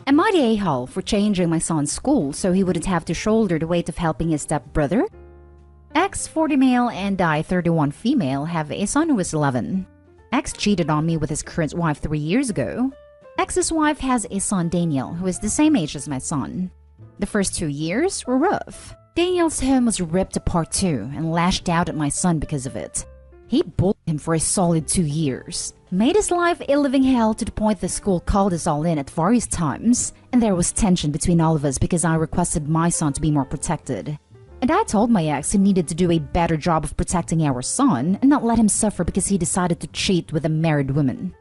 Am I the a-hole for changing my son's school so he wouldn't have to shoulder the weight of helping his stepbrother? X, 40 male, and I, 31 female, have a son who is 11. X cheated on me with his current wife 3 years ago. X's wife has a son, Daniel, who is the same age as my son. The first 2 years were rough. Daniel's home was ripped apart too and lashed out at my son because of it. He bullied him for a solid 2 years, made his life a living hell to the point the school called us all in at various times, and there was tension between all of us because I requested my son to be more protected. And I told my ex he needed to do a better job of protecting our son and not let him suffer because he decided to cheat with a married woman.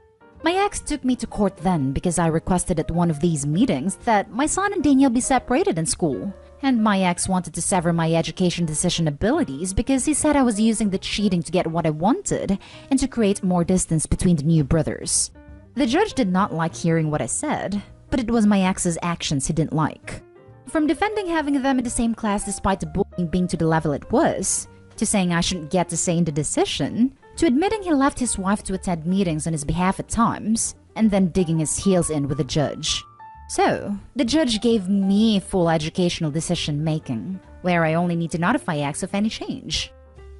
My ex took me to court then because I requested at one of these meetings that my son and Daniel be separated in school. And my ex wanted to sever my education decision abilities because he said I was using the cheating to get what I wanted and to create more distance between the new brothers. The judge did not like hearing what I said, but it was my ex's actions he didn't like. From defending having them in the same class despite the bullying being to the level it was, to saying I shouldn't get to say in the decision, to admitting he left his wife to attend meetings on his behalf at times, and then digging his heels in with the judge. So, the judge gave me full educational decision-making, where I only need to notify X of any change.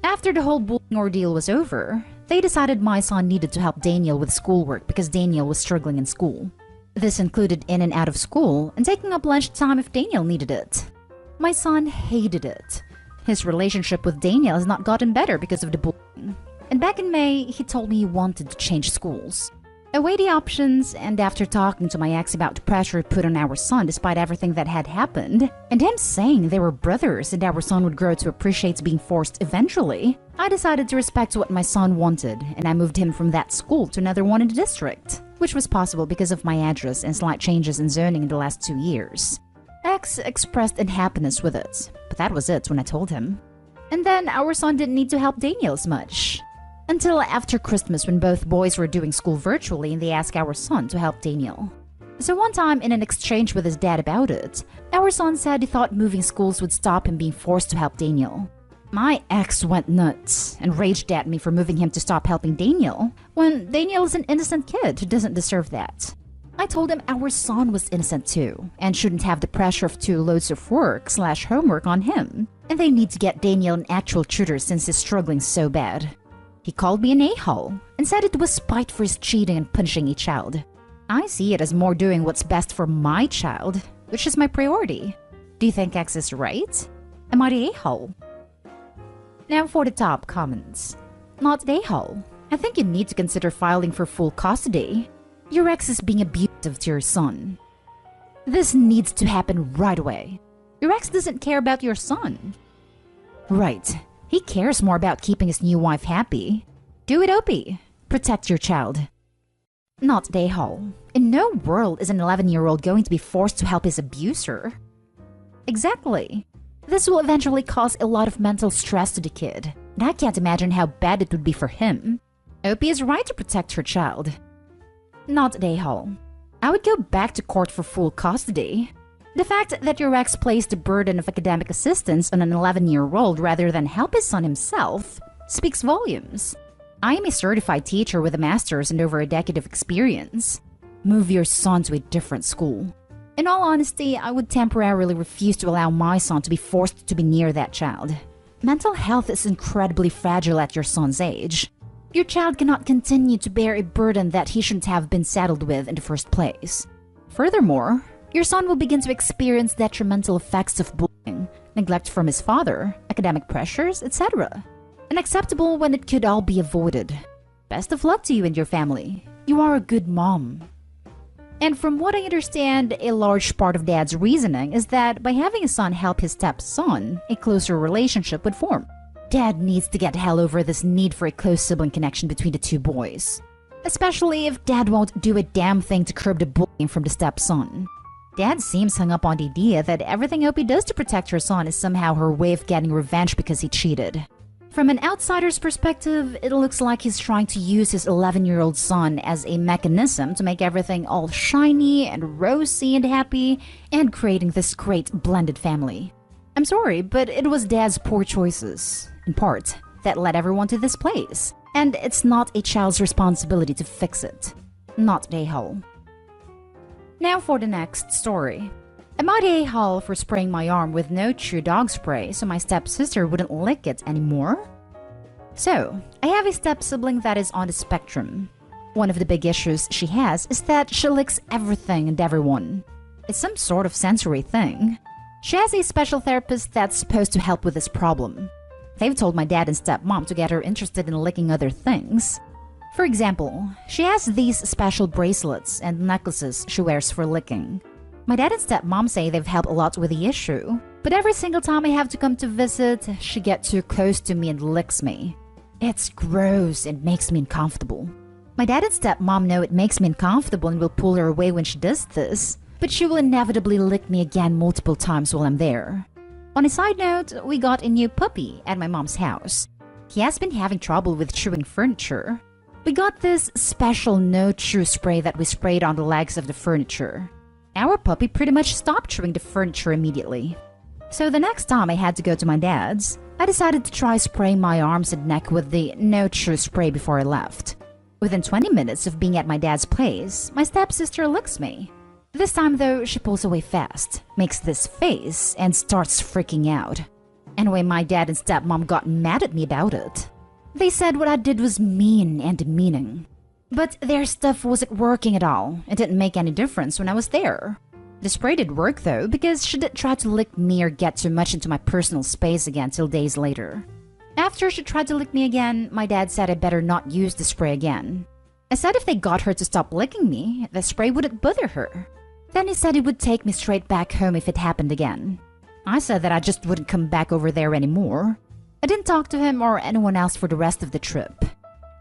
After the whole bullying ordeal was over, they decided my son needed to help Daniel with schoolwork because Daniel was struggling in school. This included in and out of school and taking up lunchtime if Daniel needed it. My son hated it. His relationship with Daniel has not gotten better because of the bullying. And back in May, he told me he wanted to change schools. I weighed the options, and after talking to my ex about the pressure it put on our son despite everything that had happened, and him saying they were brothers and our son would grow to appreciate being forced eventually, I decided to respect what my son wanted, and I moved him from that school to another one in the district, which was possible because of my address and slight changes in zoning in the last 2 years. X expressed unhappiness with it, but that was it when I told him. And then our son didn't need to help Daniel as much. Until after Christmas when both boys were doing school virtually and they asked our son to help Daniel. So one time in an exchange with his dad about it, our son said he thought moving schools would stop him being forced to help Daniel. My ex went nuts and raged at me for moving him to stop helping Daniel when Daniel is an innocent kid who doesn't deserve that. I told him our son was innocent too and shouldn't have the pressure of 2 loads of work/homework on him, and they need to get Daniel an actual tutor since he's struggling so bad. He called me an a-hole and said it was spite for his cheating and punishing a child. I see it as more doing what's best for my child, which is my priority. Do you think X is right? Am I the a-hole? Now for the top comments. Not the a-hole. I think you need to consider filing for full custody. Your ex is being abusive to your son. This needs to happen right away. Your ex doesn't care about your son. Right. He cares more about keeping his new wife happy. Do it, Opie. Protect your child. Not the a-hole. In no world is an 11-year-old going to be forced to help his abuser. Exactly. This will eventually cause a lot of mental stress to the kid, and I can't imagine how bad it would be for him. Opie is right to protect her child. Not the a-hole. I would go back to court for full custody. The fact that your ex placed the burden of academic assistance on an 11-year-old rather than help his son himself speaks volumes. I am a certified teacher with a master's and over a decade of experience. Move your son to a different school. In all honesty, I would temporarily refuse to allow my son to be forced to be near that child. Mental health is incredibly fragile at your son's age. Your child cannot continue to bear a burden that he shouldn't have been saddled with in the first place. Furthermore, your son will begin to experience detrimental effects of bullying, neglect from his father, academic pressures, etc. Unacceptable when it could all be avoided. Best of luck to you and your family. You are a good mom. And from what I understand, a large part of Dad's reasoning is that by having his son help his stepson, a closer relationship would form. Dad needs to get the hell over this need for a close sibling connection between the 2 boys. Especially if Dad won't do a damn thing to curb the bullying from the stepson. Dad seems hung up on the idea that everything Opie does to protect her son is somehow her way of getting revenge because he cheated. From an outsider's perspective, it looks like he's trying to use his 11-year-old son as a mechanism to make everything all shiny and rosy and happy, and creating this great blended family. I'm sorry, but it was Dad's poor choices, in part, that led everyone to this place, and it's not a child's responsibility to fix it. Not the a-hole. Now for the next story. I'm at a for spraying my arm with no true dog spray so my stepsister wouldn't lick it anymore. So, I have a step-sibling that is on the spectrum. One of the big issues she has is that she licks everything and everyone. It's some sort of sensory thing. She has a special therapist that's supposed to help with this problem. They've told my dad and stepmom to get her interested in licking other things. For example, she has these special bracelets and necklaces she wears for licking. My dad and stepmom say they've helped a lot with the issue, but every single time I have to come to visit, she gets too close to me and licks me. It's gross and makes me uncomfortable. My dad and stepmom know it makes me uncomfortable and will pull her away when she does this, but she will inevitably lick me again multiple times while I'm there. On a side note, we got a new puppy at my mom's house. He has been having trouble with chewing furniture. We got this special no-chew spray that we sprayed on the legs of the furniture. Our puppy pretty much stopped chewing the furniture immediately. So the next time I had to go to my dad's, I decided to try spraying my arms and neck with the no-chew spray before I left. Within 20 minutes of being at my dad's place, my stepsister licks me. This time though, she pulls away fast, makes this face, and starts freaking out. Anyway, my dad and stepmom got mad at me about it. They said what I did was mean and demeaning. But their stuff wasn't working at all. It didn't make any difference when I was there. The spray did work though, because she did try to lick me or get too much into my personal space again till days later. After she tried to lick me again, my dad said I better not use the spray again. I said if they got her to stop licking me, the spray wouldn't bother her. Then he said he would take me straight back home if it happened again. I said that I just wouldn't come back over there anymore. I didn't talk to him or anyone else for the rest of the trip.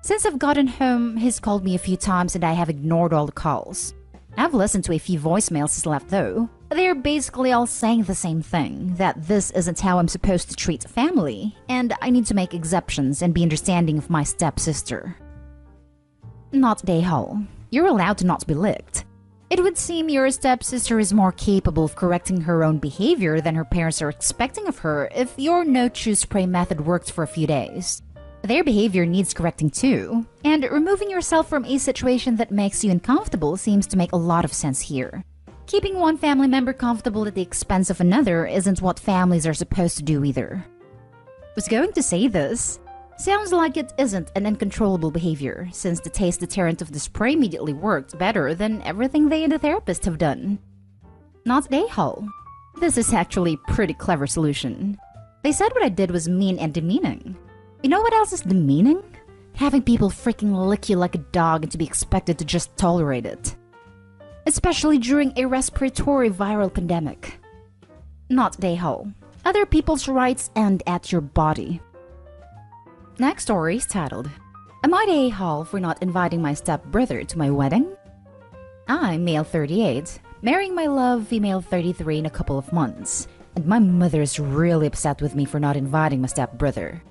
Since I've gotten home, he's called me a few times and I have ignored all the calls. I've listened to a few voicemails he's left though. They're basically all saying the same thing, that this isn't how I'm supposed to treat family, and I need to make exceptions and be understanding of my stepsister. Not Dayhall. You're allowed to not be licked. It would seem your stepsister is more capable of correcting her own behavior than her parents are expecting of her if your no-chew spray method worked for a few days. Their behavior needs correcting too, and removing yourself from a situation that makes you uncomfortable seems to make a lot of sense here. Keeping one family member comfortable at the expense of another isn't what families are supposed to do either. Was going to say this. Sounds like it isn't an uncontrollable behavior, since the taste deterrent of the spray immediately worked better than everything they and the therapist have done. Not Dayhall. This is actually a pretty clever solution. They said what I did was mean and demeaning. You know what else is demeaning? Having people freaking lick you like a dog and to be expected to just tolerate it. Especially during a respiratory viral pandemic. Not Dayhall. Other people's rights end at your body. Next story is titled, Am I Dayhall for not inviting my stepbrother to my wedding? I'm male 38, marrying my love female 33 in a couple of months, and my mother is really upset with me for not inviting my stepbrother.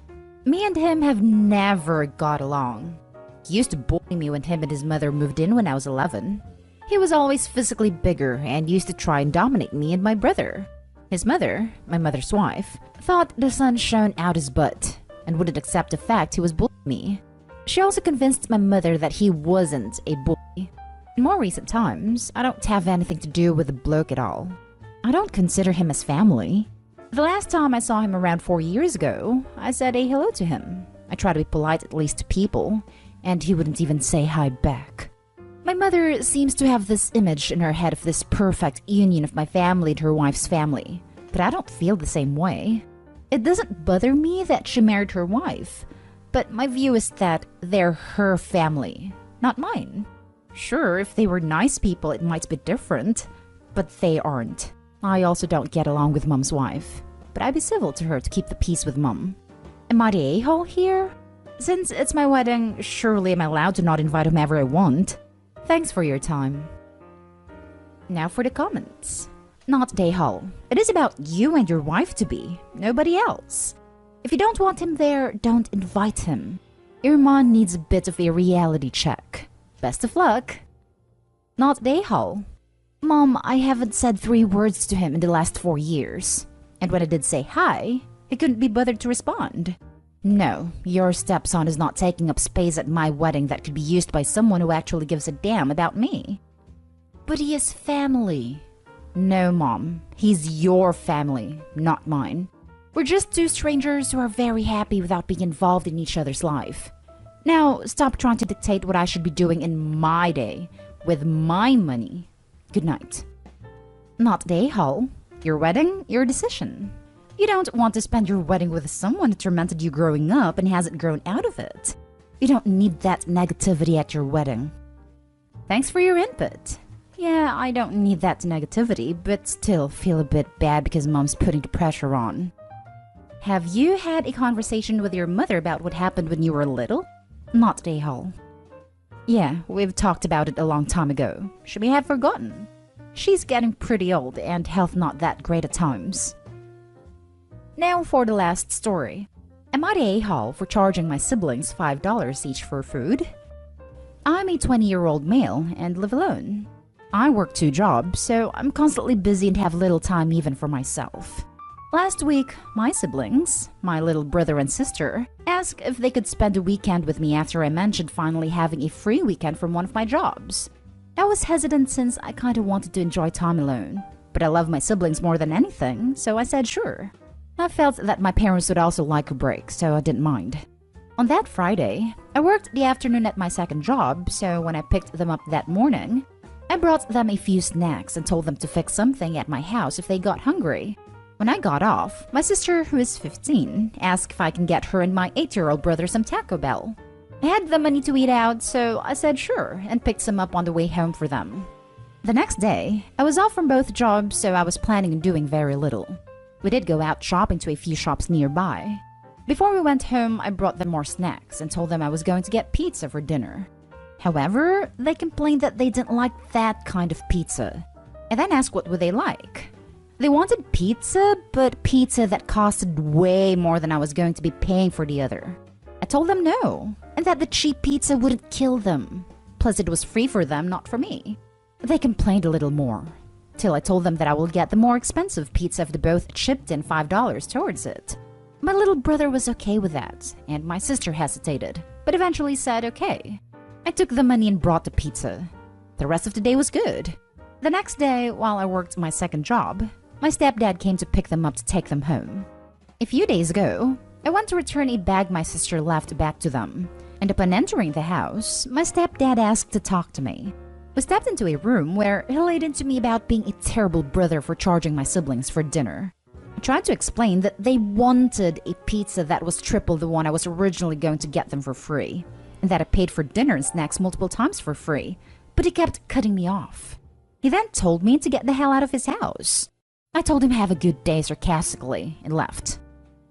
Me and him have never got along. He used to bully me when him and his mother moved in when I was 11. He was always physically bigger and used to try and dominate me and my brother. His mother, my mother's wife, thought the son shone out his butt and wouldn't accept the fact he was bullying me. She also convinced my mother that he wasn't a bully. In more recent times, I don't have anything to do with the bloke at all. I don't consider him as family. The last time I saw him around 4 years ago, I said a hello to him. I try to be polite at least to people, and he wouldn't even say hi back. My mother seems to have this image in her head of this perfect union of my family and her wife's family, but I don't feel the same way. It doesn't bother me that she married her wife, but my view is that they're her family, not mine. Sure, if they were nice people, it might be different, but they aren't. I also don't get along with Mom's wife, but I'd be civil to her to keep the peace with Mom. Am I the a-hole here? Since it's my wedding, surely I'm allowed to not invite whomever I want. Thanks for your time. Now for the comments. Not Dayhall. It is about you and your wife to be, nobody else. If you don't want him there, don't invite him. Your mom needs a bit of a reality check. Best of luck. Not Dayhall. Mom, I haven't said 3 words to him in the last 4 years. And when I did say hi, he couldn't be bothered to respond. No, your stepson is not taking up space at my wedding that could be used by someone who actually gives a damn about me. But he is family. No, Mom. He's your family, not mine. We're just two strangers who are very happy without being involved in each other's life. Now, stop trying to dictate what I should be doing in my day, with my money. Good night. Not day, Hall. Your wedding, your decision. You don't want to spend your wedding with someone who tormented you growing up and hasn't grown out of it. You don't need that negativity at your wedding. Thanks for your input. Yeah, I don't need that negativity, but still feel a bit bad because Mom's putting the pressure on. Have you had a conversation with your mother about what happened when you were little? Not day, Hall. Yeah, we've talked about it a long time ago. She may have forgotten. She's getting pretty old and health not that great at times. Now for the last story. Am I the a-hole for charging my siblings $5 each for food? I'm a 20-year-old male and live alone. I work 2 jobs, so I'm constantly busy and have little time even for myself. Last week, my siblings, my little brother and sister, asked if they could spend a weekend with me after I mentioned finally having a free weekend from one of my jobs. I was hesitant since I kinda wanted to enjoy time alone, but I love my siblings more than anything, so I said sure. I felt that my parents would also like a break, so I didn't mind. On that Friday, I worked the afternoon at my second job, so when I picked them up that morning, I brought them a few snacks and told them to fix something at my house if they got hungry. When I got off, my sister, who is 15, asked if I can get her and my 8-year-old brother some Taco Bell. I had the money to eat out, so I said sure and picked some up on the way home for them. The next day, I was off from both jobs, so I was planning on doing very little. We did go out shopping to a few shops nearby. Before we went home, I brought them more snacks and told them I was going to get pizza for dinner. However, they complained that they didn't like that kind of pizza. I then asked what would they like. They wanted pizza, but pizza that costed way more than I was going to be paying for the other. I told them no, and that the cheap pizza wouldn't kill them. Plus it was free for them, not for me. They complained a little more, till I told them that I will get the more expensive pizza if they both chipped in $5 towards it. My little brother was okay with that, and my sister hesitated, but eventually said okay. I took the money and brought the pizza. The rest of the day was good. The next day, while I worked my second job, my stepdad came to pick them up to take them home. A few days ago, I went to return a bag my sister left back to them, and upon entering the house, my stepdad asked to talk to me. We stepped into a room where he laid into me about being a terrible brother for charging my siblings for dinner. I tried to explain that they wanted a pizza that was triple the one I was originally going to get them for free, and that I paid for dinner and snacks multiple times for free, but he kept cutting me off. He then told me to get the hell out of his house. I told him have a good day sarcastically and left.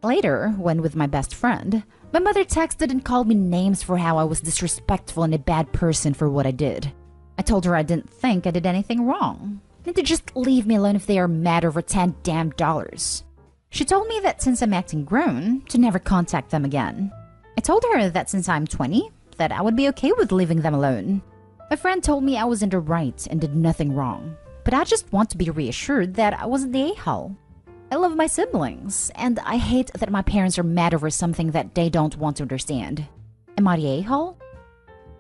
Later, when with my best friend, my mother texted and called me names for how I was disrespectful and a bad person for what I did. I told her I didn't think I did anything wrong, and to just leave me alone if they are mad over $10 damn. She told me that since I'm acting grown, to never contact them again. I told her that since I'm 20, that I would be okay with leaving them alone. My friend told me I was in the right and did nothing wrong, but I just want to be reassured that I wasn't the a-hole. I love my siblings, and I hate that my parents are mad over something that they don't want to understand. Am I the a-hole?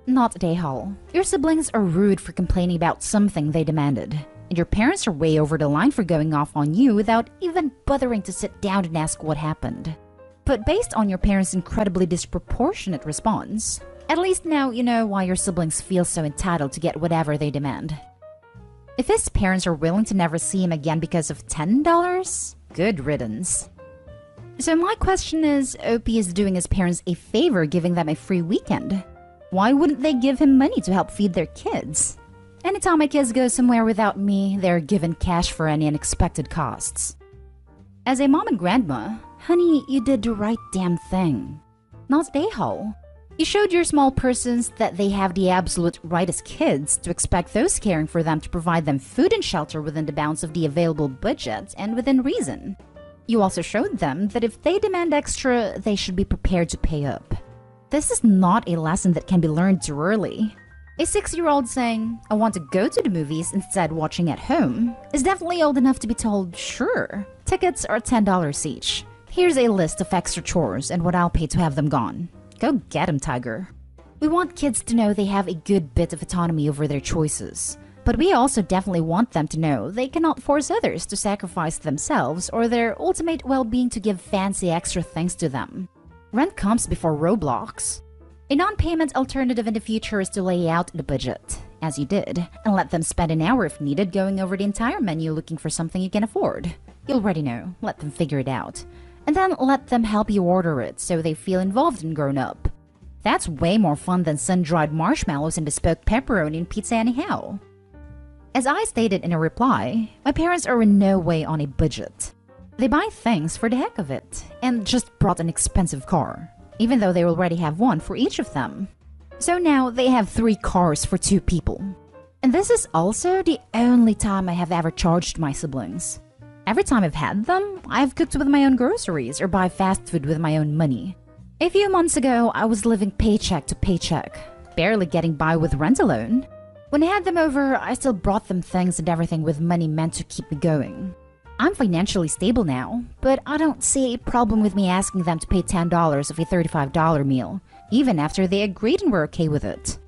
Not the a-hole. Your siblings are rude for complaining about something they demanded, and your parents are way over the line for going off on you without even bothering to sit down and ask what happened. But based on your parents' incredibly disproportionate response, at least now you know why your siblings feel so entitled to get whatever they demand. If his parents are willing to never see him again because of $10, good riddance. So my question is, Opie is doing his parents a favor giving them a free weekend. Why wouldn't they give him money to help feed their kids? Anytime my kids go somewhere without me, they're given cash for any unexpected costs. As a mom and grandma, honey, you did the right damn thing. Not the a-hole. You showed your small persons that they have the absolute right as kids to expect those caring for them to provide them food and shelter within the bounds of the available budget and within reason. You also showed them that if they demand extra, they should be prepared to pay up. This is not a lesson that can be learned too early. A 6-year-old saying, I want to go to the movies instead watching at home, is definitely old enough to be told, sure, tickets are $10 each. Here's a list of extra chores and what I'll pay to have them gone. Go get 'em, Tiger. We want kids to know they have a good bit of autonomy over their choices, But we also definitely want them to know they cannot force others to sacrifice themselves or their ultimate well-being to give fancy extra things to them. Rent comes before Roblox. A non-payment alternative in the future is to lay out the budget, as you did, and let them spend an hour if needed going over the entire menu looking for something you can afford. You already know, let them figure it out. And then let them help you order it so they feel involved and grown up. That's way more fun than sun-dried marshmallows and bespoke pepperoni and pizza anyhow. As I stated in a reply, my parents are in no way on a budget. They buy things for the heck of it, and just brought an expensive car, even though they already have one for each of them. So now they have 3 cars for 2 people. And this is also the only time I have ever charged my siblings. Every time I've had them, I've cooked with my own groceries or buy fast food with my own money. A few months ago, I was living paycheck to paycheck, barely getting by with rent alone. When I had them over, I still brought them things and everything with money meant to keep me going. I'm financially stable now, but I don't see a problem with me asking them to pay $10 of a $35 meal, even after they agreed and were okay with it.